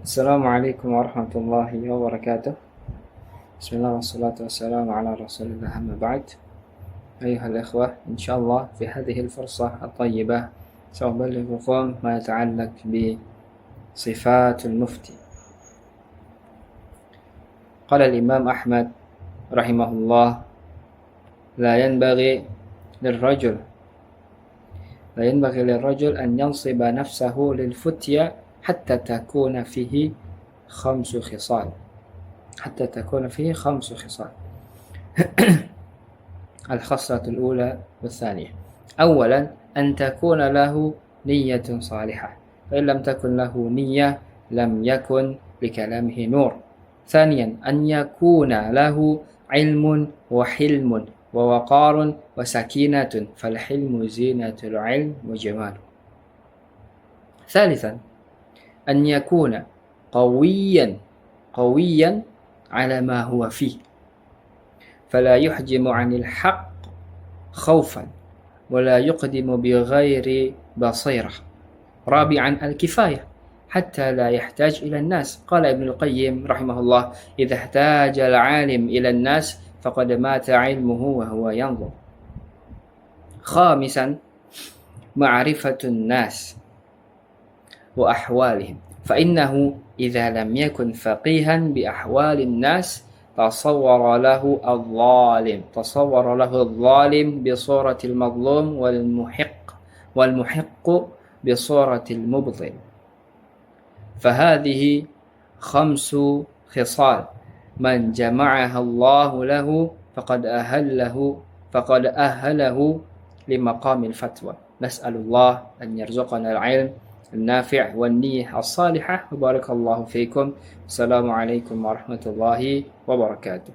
السلام عليكم ورحمة الله وبركاته. بسم الله والصلاة والسلام على رسول الله، أما بعد. أيها الإخوة، إن شاء الله في هذه الفرصة الطيبة سأبلغكم ما يتعلق بصفات المفتي. قال الإمام أحمد رحمه الله: لا ينبغي للرجل أن ينصب نفسه للفتية حتى تكون فيه خمس خصال. الخصلة الأولى والثانية: أولا، أن تكون له نية صالحة، فإن لم تكن له نية لم يكن لكلامه نور. ثانيا، أن يكون له علم وحلم ووقار وسكينة، فالحلم زينة العلم وجماله. ثالثا، أن يكون قويا على ما هو فيه، فلا يحجم عن الحق خوفا ولا يقدم بغير بصيرة. رابعا، الكفاية حتى لا يحتاج إلى الناس. قال ابن القيم رحمه الله: إذا احتاج العالم إلى الناس فقد مات علمه وهو ينظر. خامسا، معرفة الناس وأحوالهم، فإنه إذا لم يكن فقيها بأحوال الناس تصور له الظالم بصورة المظلوم والمحق بصورة المبطل. فهذه 5 خصال من جمعها الله له فقد أهله لمقام الفتوى. نسأل الله أن يرزقنا العلم النافع والنية الصالحة، وبارك الله فيكم. السلام عليكم ورحمة الله وبركاته.